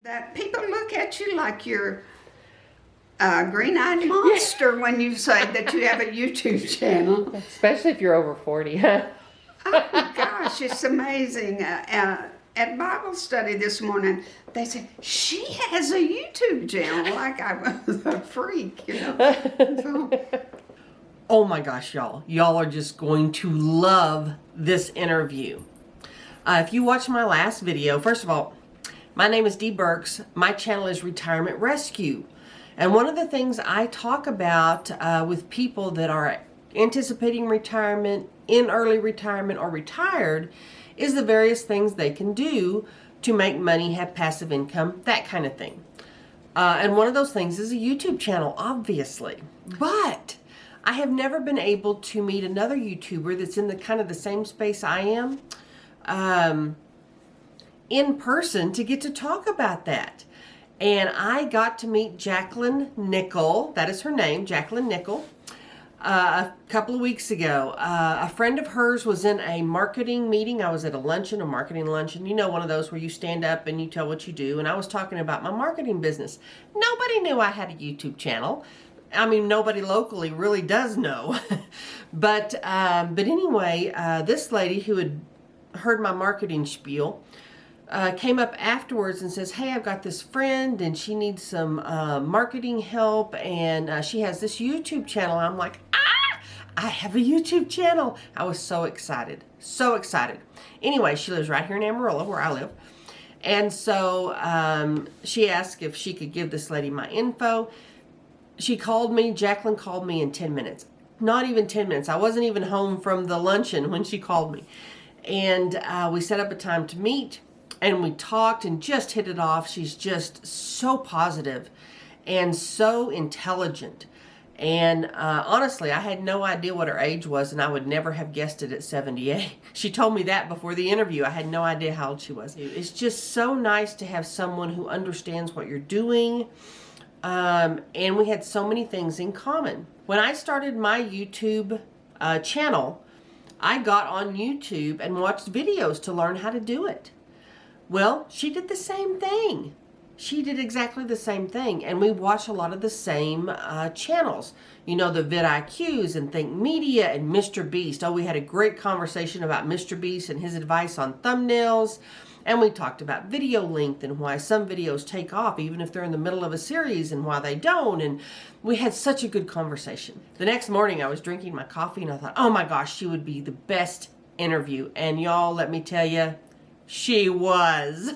That people look at you like you're a green-eyed monster when you say that you have a YouTube channel. Especially if you're over 40. Oh gosh, it's amazing. At Bible study this morning, they said, she has a YouTube channel, like I was a freak, you know. So, oh my gosh, y'all. Y'all are just going to love this interview. If you watched my last video, first of all, my name is Dee Burks. My channel is Retirement Rescue. And one of the things I talk about with people that are anticipating retirement, in early retirement, or retired is the various things they can do to make money, have passive income, that kind of thing. And one of those things is a YouTube channel, obviously. But I have never been able to meet another YouTuber that's in the kind of the same space I am in person to get to talk about that. And I got to meet Jacklyn Nikkel, that is her name, Jacklyn Nikkel, a couple of weeks ago. A friend of hers was in a marketing meeting. I was at a luncheon, a marketing luncheon. You know, one of those where you stand up and you tell what you do. And I was talking about my marketing business. Nobody knew I had a YouTube channel. I mean, nobody locally really does know. But anyway, this lady who had heard my marketing spiel came up afterwards and says, hey, I've got this friend and she needs some marketing help, and she has this YouTube channel. I'm like, I have a YouTube channel. I was so excited, so excited. Anyway, she lives right here in Amarillo where I live. And so she asked if she could give this lady my info. She called me, Jacklyn called me in 10 minutes. Not even 10 minutes. I wasn't even home from the luncheon when she called me. And we set up a time to meet. And we talked and just hit it off. She's just so positive and so intelligent. And honestly, I had no idea what her age was, and I would never have guessed it at 78. She told me that before the interview. I had no idea how old she was. It's just so nice to have someone who understands what you're doing. And we had so many things in common. When I started my YouTube channel, I got on YouTube and watched videos to learn how to do it. Well, she did the same thing. She did exactly the same thing. And we watch a lot of the same channels. You know, the vidIQs and Think Media and Mr. Beast. Oh, we had a great conversation about Mr. Beast and his advice on thumbnails. And we talked about video length and why some videos take off even if they're in the middle of a series and why they don't. And we had such a good conversation. The next morning I was drinking my coffee and I thought, oh my gosh, she would be the best interview. And y'all, let me tell you, she was.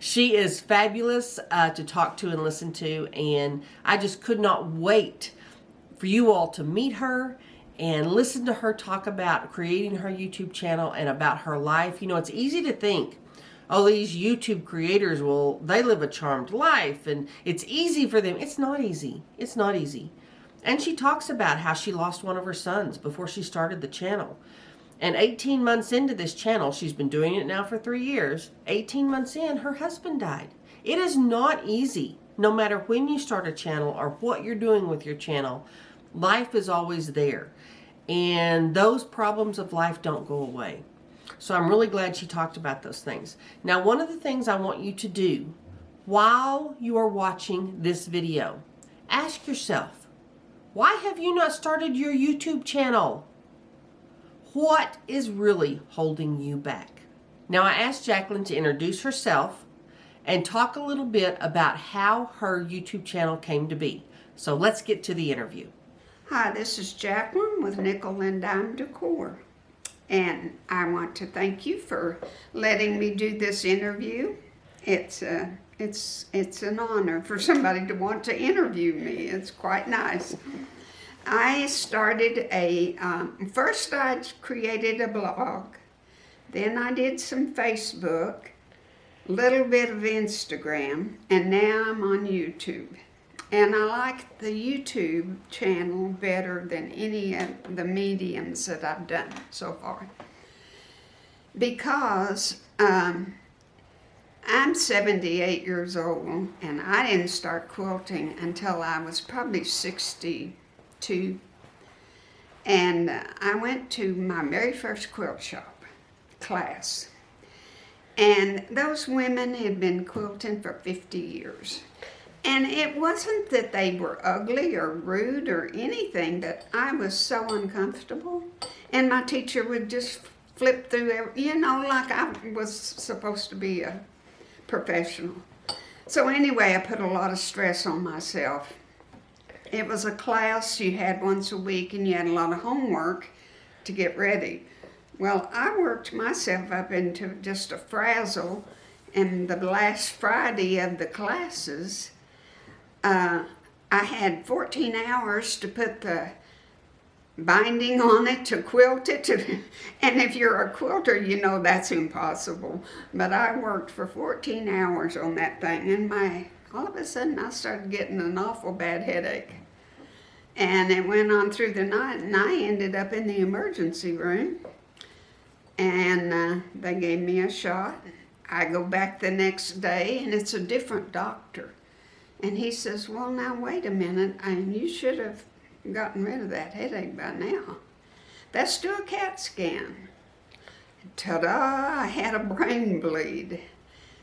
She is fabulous to talk to and listen to, and I just could not wait for you all to meet her and listen to her talk about creating her YouTube channel and about her life. You know, it's easy to think, oh, these YouTube creators, well, they live a charmed life and it's easy for them. It's not easy. It's not easy. And she talks about how she lost one of her sons before she started the channel. And 18 months into this channel, she's been doing it now for 3 years, 18 months in, her husband died. It is not easy, no matter when you start a channel or what you're doing with your channel. Life is always there. And those problems of life don't go away. So I'm really glad she talked about those things. Now, one of the things I want you to do while you are watching this video, ask yourself, why have you not started your YouTube channel? What is really holding you back? Now, I asked Jacklyn to introduce herself and talk a little bit about how her YouTube channel came to be. So let's get to the interview. hi, this is Jacklyn with nikkelanddimedecor. And I want to thank you for letting me do this interview. It's an honor for somebody to want to interview me. It's quite nice. I started first I created a blog, then I did some Facebook, a little bit of Instagram, and now I'm on YouTube. And I like the YouTube channel better than any of the mediums that I've done so far. Because I'm 78 years old, and I didn't start quilting until I was probably 62. And I went to my very first quilt shop class. And those women had been quilting for 50 years. And it wasn't that they were ugly or rude or anything, but I was so uncomfortable. And my teacher would just flip through, like I was supposed to be a professional. So anyway, I put a lot of stress on myself. It was a class you had once a week, and you had a lot of homework to get ready. Well, I worked myself up into just a frazzle, and the last Friday of the classes, I had 14 hours to put the binding on it, to quilt it, and if you're a quilter, you know that's impossible. But I worked for 14 hours on that thing, and all of a sudden I started getting an awful bad headache. And it went on through the night, and I ended up in the emergency room. And they gave me a shot. I go back the next day, and it's a different doctor. And he says, well, now wait a minute, and you should have gotten rid of that headache by now. Let's do a CAT scan. Ta-da, I had a brain bleed.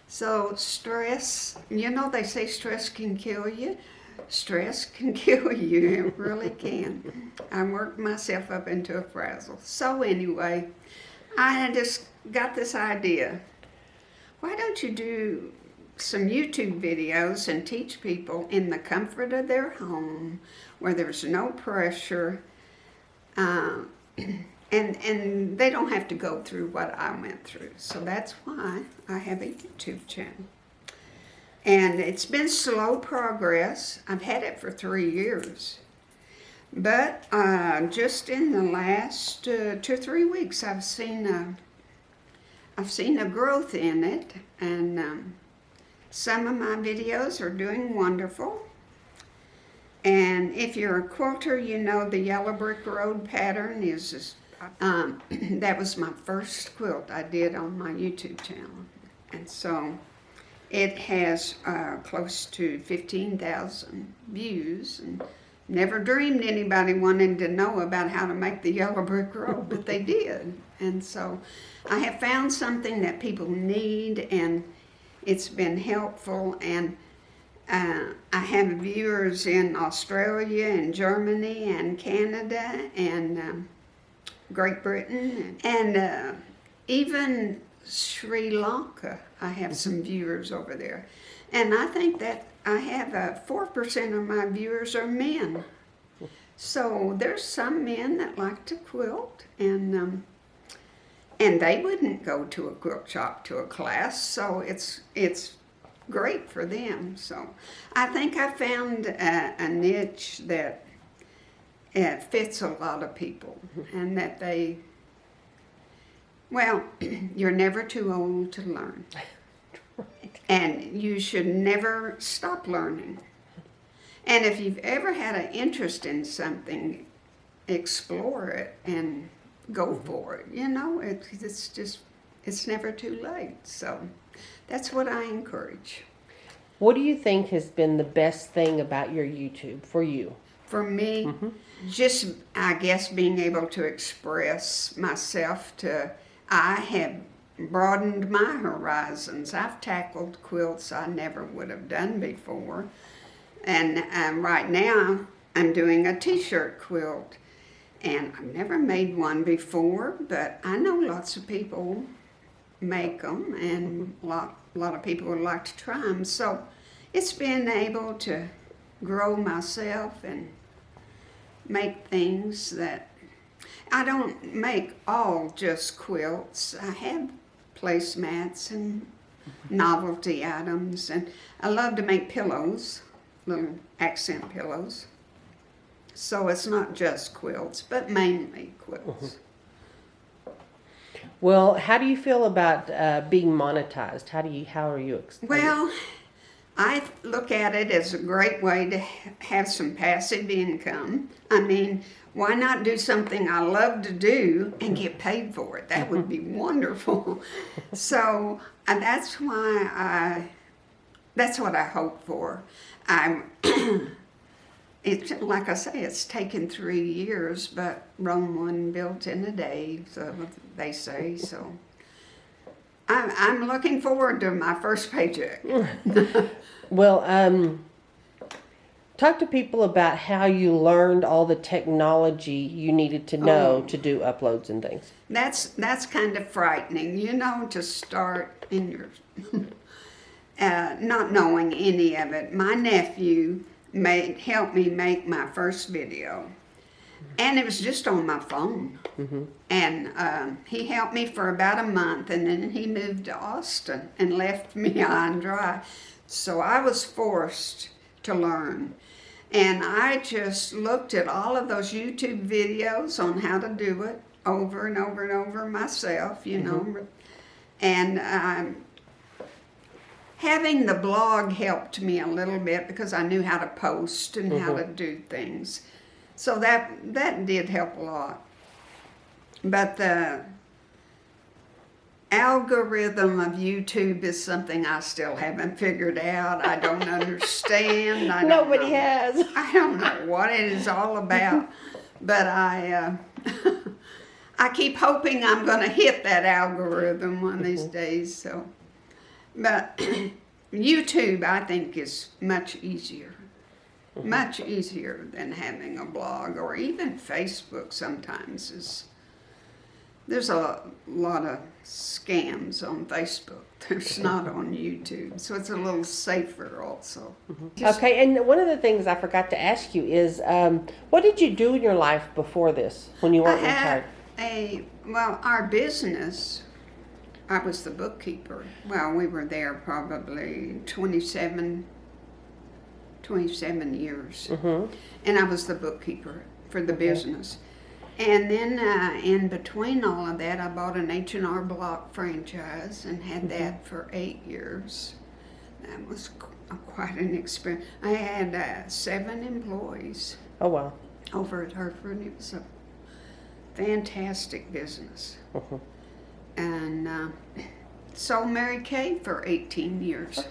So stress, they say stress can kill you. Stress can kill you, it really can. I worked myself up into a frazzle. So anyway, I had just got this idea. Why don't you do some YouTube videos and teach people in the comfort of their home where there's no pressure, and they don't have to go through what I went through. So that's why I have a YouTube channel. And it's been slow progress. I've had it for 3 years. But just in the last 2 or 3 weeks, I've seen a growth in it, and some of my videos are doing wonderful. And if you're a quilter, you know the yellow brick road pattern is. That was my first quilt I did on my YouTube channel, and so it has close to 15,000 views. And never dreamed anybody wanted to know about how to make the yellow brick road, but they did. And so I have found something that people need, and it's been helpful. And I have viewers in Australia and Germany and Canada and Great Britain and even Sri Lanka. I have some viewers over there. And I think that I have 4% of my viewers are men. So there's some men that like to quilt, and they wouldn't go to a quilt shop to a class, so it's great for them. So I think I found a niche that fits a lot of people, and that you're never too old to learn. And you should never stop learning. And if you've ever had an interest in something, explore it and go for it. It's never too late. So that's what I encourage. What do you think has been the best thing about your YouTube for you? For me, just, I guess, being able to express myself I have broadened my horizons. I've tackled quilts I never would have done before. And right now, I'm doing a t-shirt quilt. And I've never made one before, but I know lots of people make them, and a lot of people would like to try them. So it's been able to grow myself and make things that I don't make all just quilts. I have placemats and novelty items, and I love to make pillows, little accent pillows. So it's not just quilts, but mainly quilts. Well, how do you feel about being monetized? How are you? Well, I look at it as a great way to have some passive income. I mean, why not do something I love to do and get paid for it? That would be wonderful. So that's what I hope for. It's like I say, it's taken 3 years, but Rome wasn't built in a day, so they say. So I'm looking forward to my first paycheck. Well, talk to people about how you learned all the technology you needed to know to do uploads and things. That's kind of frightening, to start in your not knowing any of it. My nephew helped me make my first video, and it was just on my phone. And he helped me for about a month, and then he moved to Austin and left me high and dry. So I was forced to learn. And I just looked at all of those YouTube videos on how to do it over and over and over myself, And having the blog helped me a little bit because I knew how to post and how to do things. So that did help a lot. But the algorithm of YouTube is something I still haven't figured out. I don't understand. Nobody has. I don't know what it is all about, but I keep hoping I'm going to hit that algorithm one of these days. So, but YouTube I think is much easier than having a blog, or even Facebook. Sometimes there's a lot of scams on Facebook. There's not on YouTube, so it's a little safer also. Okay, and one of the things I forgot to ask you is, what did you do in your life before this, when you weren't retired? Our business, I was the bookkeeper. Well, we were there probably 27 years. And I was the bookkeeper for the business. And then in between all of that, I bought an H&R Block franchise and had that for 8 years. That was quite an experience. I had 7 employees. Oh, wow. Over at Hereford. It was a fantastic business. And saw Mary Kay for 18 years.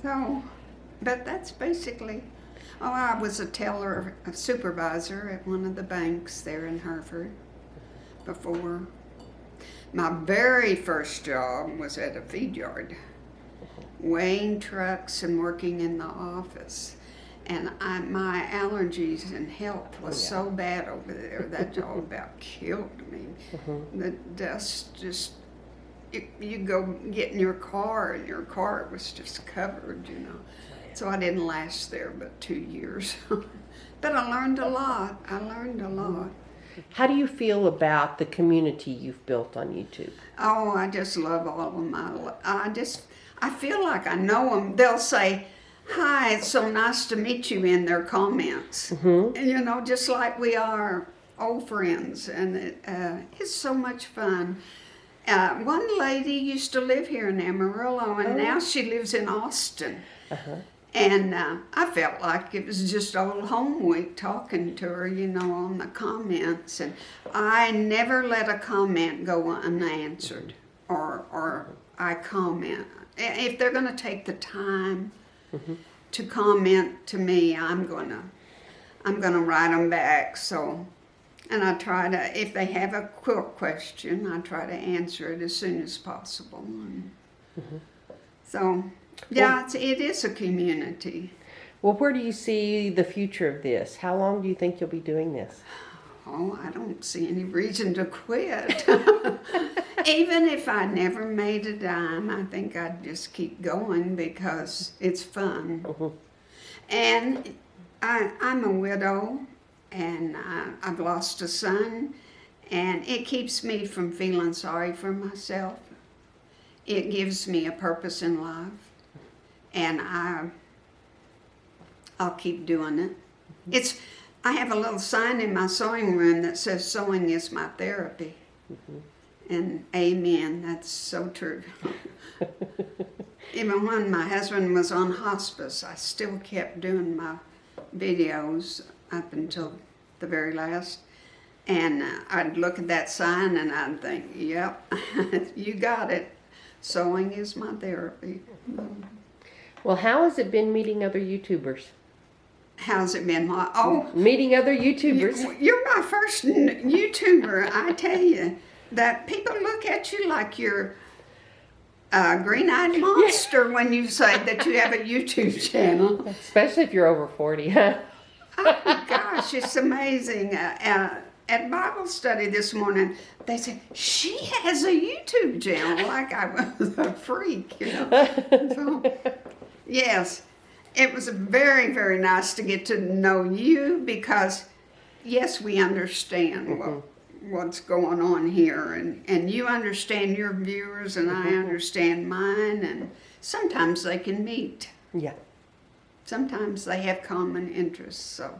But that's basically... I was a supervisor at one of the banks there in Hereford before. My very first job was at a feed yard, weighing trucks and working in the office. And my allergies and health was so bad over there, that job about killed me. The dust just, you go get in your car and your car was just covered, So I didn't last there but 2 years. But I learned a lot. How do you feel about the community you've built on YouTube? Oh, I just love all of them. I feel like I know them. They'll say, "Hi, it's so nice to meet you," in their comments. Just like we are old friends. And it's so much fun. One lady used to live here in Amarillo, and now she lives in Austin. And I felt like it was just old home week talking to her, on the comments. And I never let a comment go unanswered, or I comment. If they're going to take the time to comment to me, I'm gonna write them back. So, and I try to, if they have a quick question, I try to answer it as soon as possible. And so. Yeah, it is a community. Well, where do you see the future of this? How long do you think you'll be doing this? Oh, I don't see any reason to quit. Even if I never made a dime, I think I'd just keep going because it's fun. And I'm a widow, and I've lost a son, and it keeps me from feeling sorry for myself. It gives me a purpose in life. And I'll keep doing it. I have a little sign in my sewing room that says sewing is my therapy. And amen, that's so true. Even when my husband was on hospice, I still kept doing my videos up until the very last. And I'd look at that sign and I'd think, yep, you got it. Sewing is my therapy. Well, how has it been meeting other YouTubers? How's it been? Meeting other YouTubers. You're my first YouTuber, I tell you. that people look at you like you're a green-eyed monster when you say that you have a YouTube channel. Especially if you're over 40. Oh gosh, it's amazing. At Bible study this morning, they said, she has a YouTube channel, like I was a freak, you know. So, yes, it was very, very nice to get to know you because, yes, we understand what's going on here. And you understand your viewers and I understand mine. And sometimes they can meet. Yeah. Sometimes they have common interests, so.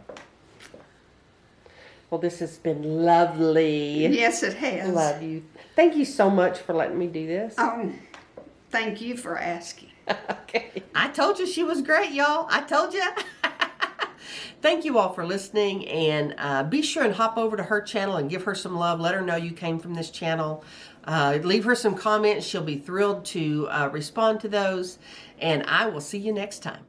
Well, this has been lovely. Yes, it has. Love you. Thank you so much for letting me do this. Oh, thank you for asking. Okay. I told you she was great, y'all. I told you. Thank you all for listening, and be sure and hop over to her channel and give her some love. Let her know you came from this channel. Leave her some comments. She'll be thrilled to respond to those, and I will see you next time.